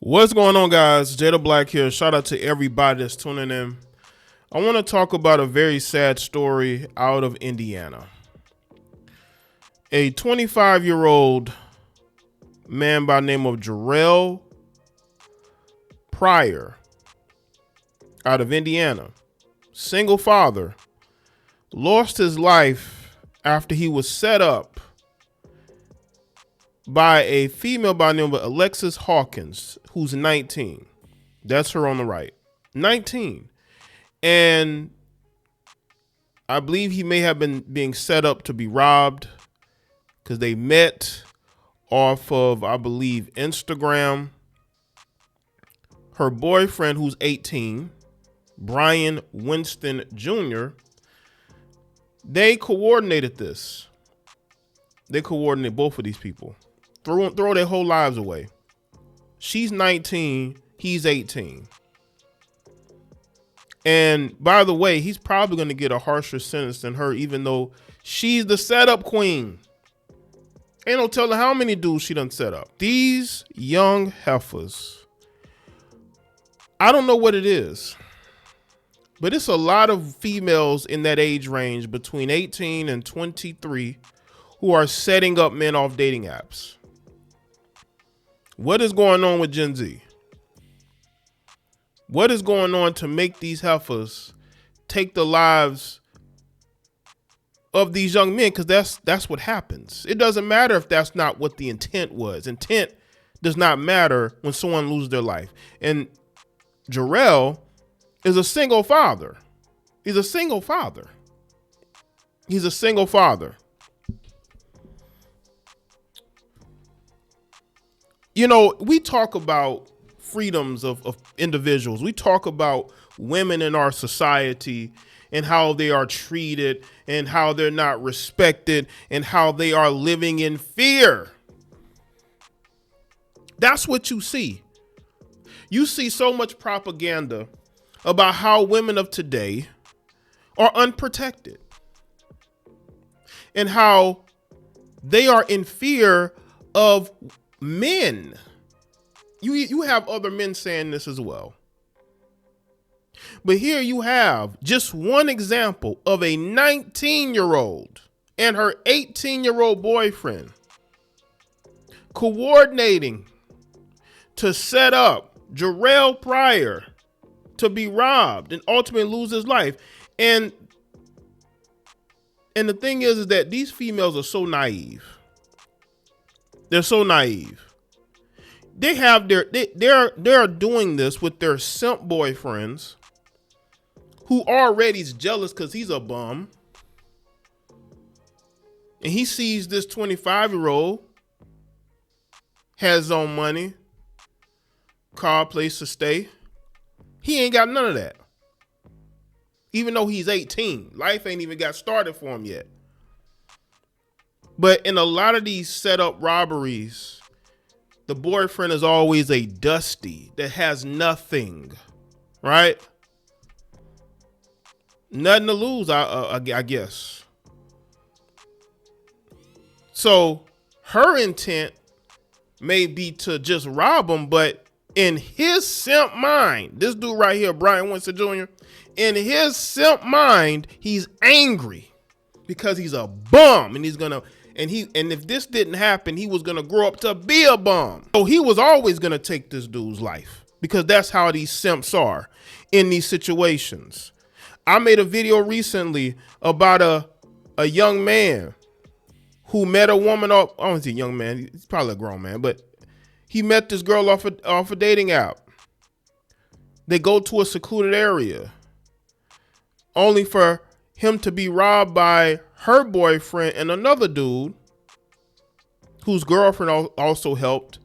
What's going on, guys? Jaye the Black here. Shout out to everybody that's tuning in. I want to talk about a very sad story out of Indiana. A 25-year-old man by the name of Jarell Pryor out of Indiana, single father, lost his life after he was set up by a female by the name of Alexis Hawkins, who's 19. That's her on the right. 19. And I believe he may have been being set up to be robbed because they met off of, I believe, Instagram. Her boyfriend, who's 18, Brian Winston Jr., they coordinated this. They coordinate both of these people. Throw their whole lives away. She's 19, he's 18. And by the way, he's probably going to get a harsher sentence than her, even though she's the setup queen. Ain't no telling how many dudes she done set up. These young heifers, I don't know what it is, but it's a lot of females in that age range between 18 and 23 who are setting up men off dating apps. What is going on with Gen Z? What is going on to make these heifers take the lives of these young men? Because that's what happens. It doesn't matter if that's not what the intent was. Intent does not matter when someone loses their life. And Jarell is a single father. He's a single father. He's a single father. You know, we talk about freedoms of individuals. We talk about women in our society and how they are treated and how they're not respected and how they are living in fear. That's what you see. You see so much propaganda about how women of today are unprotected and how they are in fear of men. You have other men saying this as well. But here you have just one example of a 19-year-old and her 18-year-old boyfriend coordinating to set up Jarell Pryor to be robbed and ultimately lose his life. And the thing is that these females are so naive. They're so naive. They have they're doing this with their simp boyfriends who already is jealous because he's a bum. And he sees this 25-year-old has his own money, car, place to stay. He ain't got none of that. Even though he's 18, life ain't even got started for him yet. But in a lot of these setup robberies, the boyfriend is always a dusty that has nothing, right? Nothing to lose, I guess. So her intent may be to just rob him, but in his simp mind, this dude right here, Brian Winston Jr., in his simp mind, he's angry because he's a bum and he's gonna. And if this didn't happen, he was going to grow up to be a bum. So he was always going to take this dude's life because that's how these simps are in these situations. I made a video recently about a young man who met a woman off. I don't say young man. He's probably a grown man, but he met this girl off a dating app. They go to a secluded area only for him to be robbed by her boyfriend and another dude whose girlfriend also helped.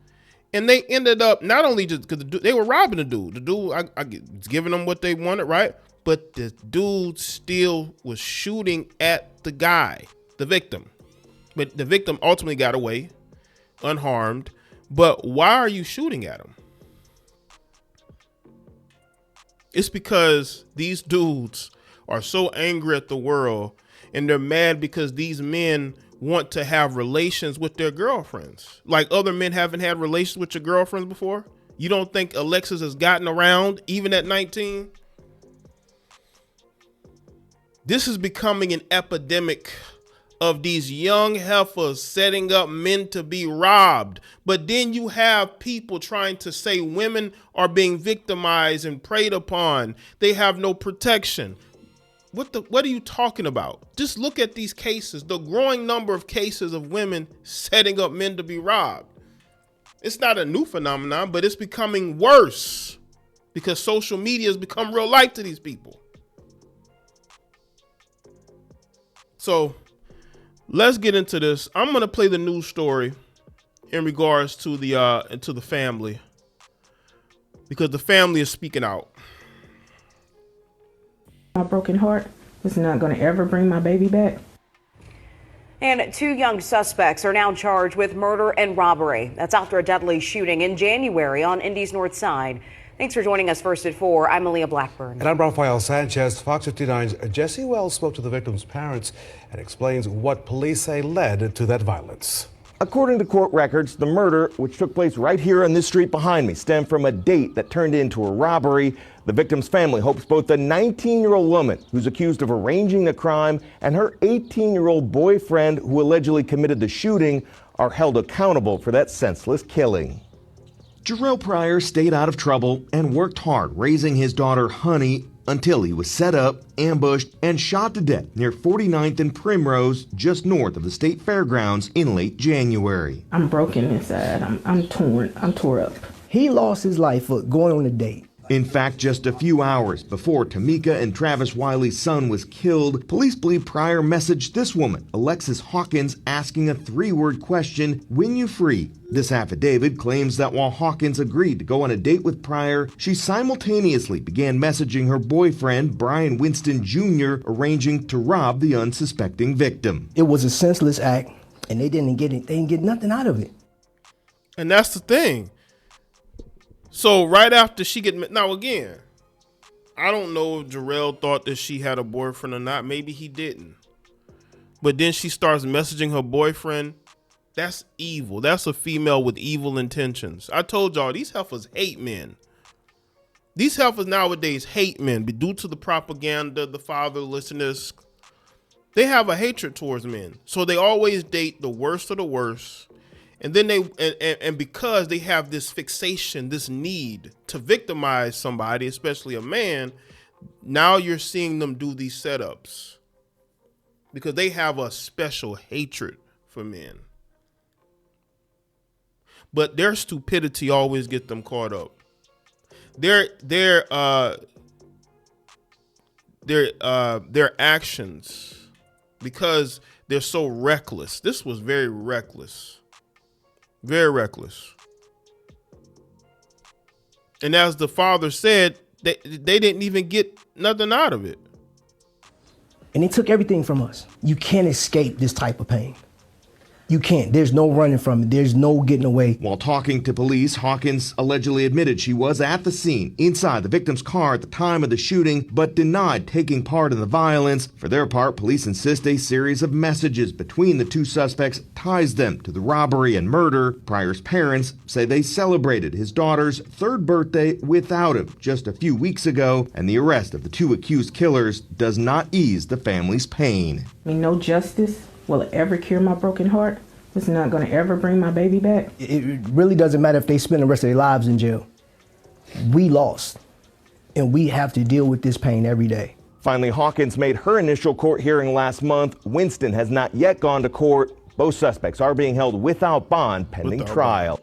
And they ended up not only just because they were robbing the dude. The dude I giving them what they wanted, right? But the dude still was shooting at the guy, the victim. But the victim ultimately got away unharmed. But why are you shooting at him? It's because these dudes are so angry at the world and they're mad because these men want to have relations with their girlfriends. Like other men haven't had relations with your girlfriends before. You don't think Alexis has gotten around even at 19? This is becoming an epidemic of these young heifers setting up men to be robbed. But then you have people trying to say women are being victimized and preyed upon. They have no protection. What are you talking about? Just look at these cases, the growing number of cases of women setting up men to be robbed. It's not a new phenomenon, but it's becoming worse because social media has become real life to these people. So let's get into this. I'm going to play the news story in regards to the family, because the family is speaking out. My broken heart was not going to ever bring my baby back. And 2 young suspects are now charged with murder and robbery. That's after a deadly shooting in January on Indy's North Side. Thanks for joining us first at 4. I'm Aaliyah Blackburn. And I'm Rafael Sanchez. Fox 59's Jesse Wells spoke to the victim's parents and explains what police say led to that violence. According to court records, the murder, which took place right here on this street behind me, stemmed from a date that turned into a robbery. The victim's family hopes both the 19-year-old woman who's accused of arranging the crime and her 18-year-old boyfriend who allegedly committed the shooting are held accountable for that senseless killing. Jarell Pryor stayed out of trouble and worked hard raising his daughter Honey until he was set up, ambushed, and shot to death near 49th and Primrose, just north of the state fairgrounds in late January. I'm broken inside. I'm torn. I'm tore up. He lost his life for going on a date. In fact, just a few hours before Tamika and Travis Wiley's son was killed, police believe Pryor messaged this woman, Alexis Hawkins, asking a 3-word question, "When you free?" This affidavit claims that while Hawkins agreed to go on a date with Pryor, she simultaneously began messaging her boyfriend, Brian Winston Jr., arranging to rob the unsuspecting victim. It was a senseless act, and they didn't get nothing out of it. And that's the thing. So right after she now again, I don't know if Jarell thought that she had a boyfriend or not. Maybe he didn't. But then she starts messaging her boyfriend. That's evil. That's a female with evil intentions. I told y'all, these heifers hate men. These heifers nowadays hate men due to the propaganda, the fatherlessness. They have a hatred towards men. So they always date the worst of the worst. And then and because they have this fixation, this need to victimize somebody, especially a man, now you're seeing them do these setups because they have a special hatred for men. But their stupidity always gets them caught up. Their actions, because they're so reckless. This was very reckless. Very reckless. And as the father said, they didn't even get nothing out of it. And they took everything from us. You can't escape this type of pain. You can't. There's no running from it. There's no getting away. While talking to police, Hawkins allegedly admitted she was at the scene inside the victim's car at the time of the shooting, but denied taking part in the violence. For their part, police insist a series of messages between the 2 suspects ties them to the robbery and murder. Pryor's parents say they celebrated his daughter's 3rd birthday without him just a few weeks ago, and the arrest of the 2 accused killers does not ease the family's pain. I mean, no justice will ever cure my broken heart. It's not going to ever bring my baby back. It really doesn't matter if they spend the rest of their lives in jail. We lost, and we have to deal with this pain every day. Finally, Hawkins made her initial court hearing last month. Winston has not yet gone to court. Both suspects are being held without bond pending trial.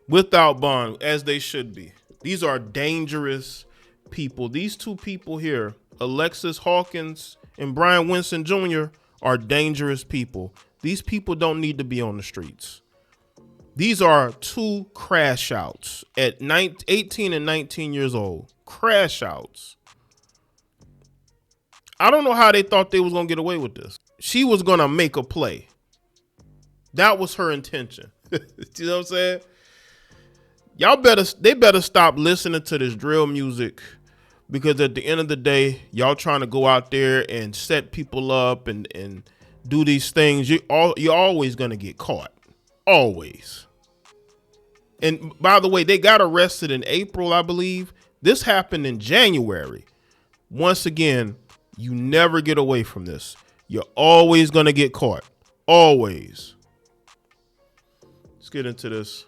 Without bond, as they should be. These are dangerous people. These 2 people here, Alexis Hawkins and Brian Winston Jr., are dangerous people. These people don't need to be on the streets. These are 2 crash outs at 18 and 19 years old. Crash outs. I don't know how they thought they was going to get away with this. She was going to make a play. That was her intention. You know what I'm saying? They better stop listening to this drill music, because at the end of the day, y'all trying to go out there and set people up and do these things. You're always going to get caught. Always. And by the way, they got arrested in April, I believe. This happened in January. Once again, you never get away from this. You're always going to get caught. Always. Let's get into this.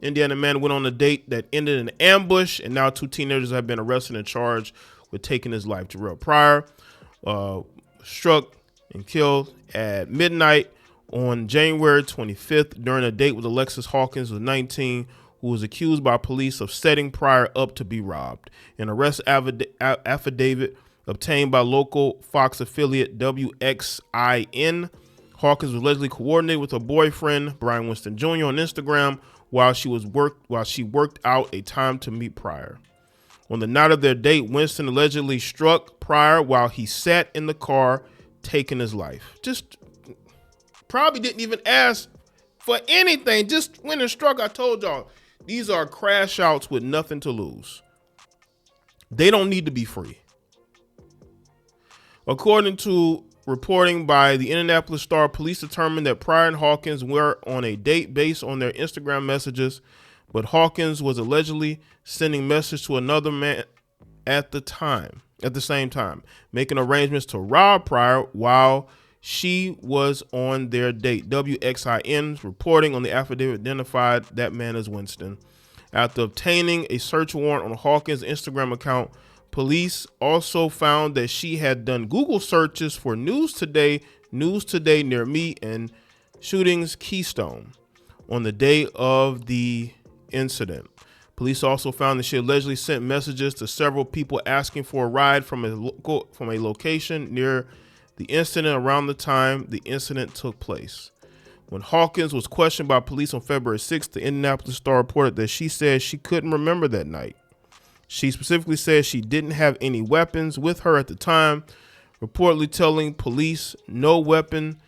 Indiana man went on a date that ended in an ambush, and now 2 teenagers have been arrested and charged with taking his life. Jarell Pryor struck and killed at midnight on January 25th during a date with Alexis Hawkins, who was 19, who was accused by police of setting Pryor up to be robbed. An arrest affidavit obtained by local Fox affiliate WXIN. Hawkins was allegedly coordinated with her boyfriend, Brian Winston Jr., on Instagram while she worked out a time to meet Pryor. On the night of their date, Winston allegedly struck Pryor while he sat in the car, taking his life. Just probably didn't even ask for anything. Just went and struck. I told y'all, these are crash outs with nothing to lose. They don't need to be free. According to reporting by the Indianapolis Star, police determined that Pryor and Hawkins were on a date based on their Instagram messages, but Hawkins was allegedly sending messages to another man at the same time, making arrangements to rob Pryor while she was on their date. WXIN's reporting on the affidavit identified that man as Winston. After obtaining a search warrant on Hawkins' Instagram account, police also found that she had done Google searches for News Today near me, and Shootings Keystone on the day of the incident. Police also found that she allegedly sent messages to several people asking for a ride from a location near the incident around the time the incident took place. When Hawkins was questioned by police on February 6th, the Indianapolis Star reported that she said she couldn't remember that night. She specifically said she didn't have any weapons with her at the time, reportedly telling police no weapon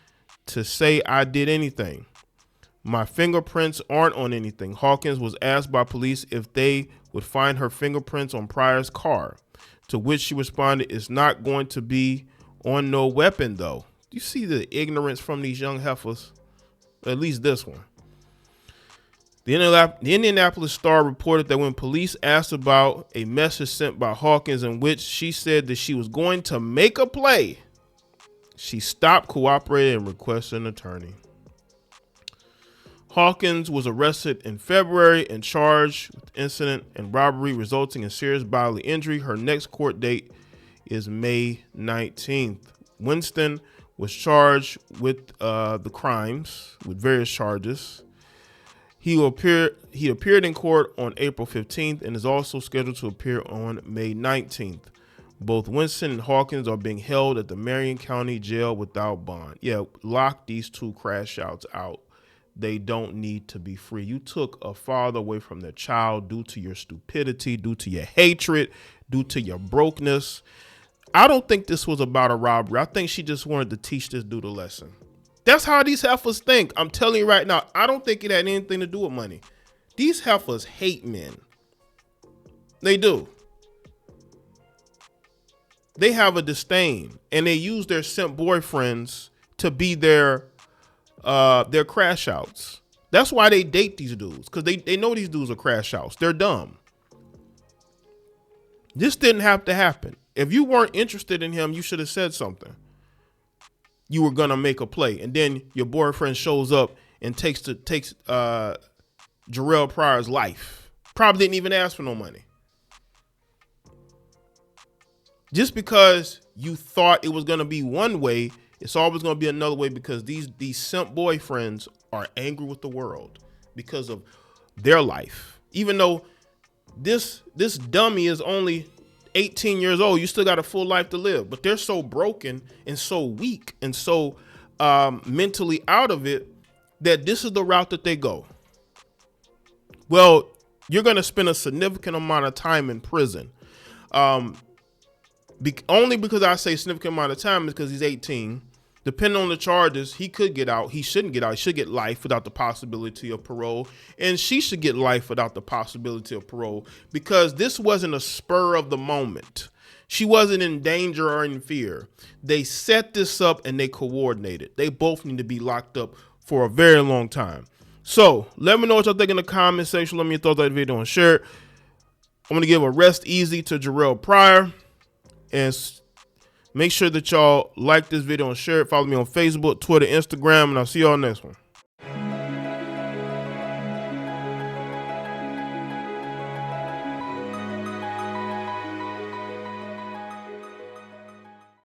to say I did anything. My fingerprints aren't on anything. Hawkins was asked by police if they would find her fingerprints on Pryor's car, to which she responded, "It's not going to be on no weapon though." You see the ignorance from these young heifers? At least this one. The Indianapolis Star reported that when police asked about a message sent by Hawkins in which she said that she was going to make a play, she stopped cooperating and requested an attorney. Hawkins was arrested in February and charged with incident and robbery resulting in serious bodily injury. Her next court date is May 19th. Winston was charged with the crimes, with various charges. He appeared in court on April 15th and is also scheduled to appear on May 19th. Both Winston and Hawkins are being held at the Marion County Jail without bond. Yeah, lock these 2 crash outs out. They don't need to be free. You took a father away from their child due to your stupidity, due to your hatred, due to your brokenness. I don't think this was about a robbery. I think she just wanted to teach this dude a lesson. That's how these heifers think. I'm telling you right now, I don't think it had anything to do with money. These heifers hate men. They do. They have a disdain, and they use their simp boyfriends to be their crash outs. That's why they date these dudes, because they know these dudes are crash outs. They're dumb. This didn't have to happen. If you weren't interested in him, you should have said something. You were gonna make a play, and then your boyfriend shows up and takes Jarell Pryor's life. Probably didn't even ask for no money. Just because you thought it was gonna be one way, it's always gonna be another way, because these simp boyfriends are angry with the world because of their life. Even though this dummy is only 18 years old, you still got a full life to live, but they're so broken and so weak and so mentally out of it that this is the route that they go. Well, you're going to spend a significant amount of time in prison. Only because I say significant amount of time is because he's 18. Depending on the charges, he could get out. He shouldn't get out. He should get life without the possibility of parole. And she should get life without the possibility of parole, because this wasn't a spur of the moment. She wasn't in danger or in fear. They set this up and they coordinated. They both need to be locked up for a very long time. So let me know what y'all think in the comment section. Let me know your thoughts on the video and share it. I'm going to give a rest easy to Jarell Pryor. And make sure that y'all like this video and share it. Follow me on Facebook, Twitter, Instagram, and I'll see y'all next one.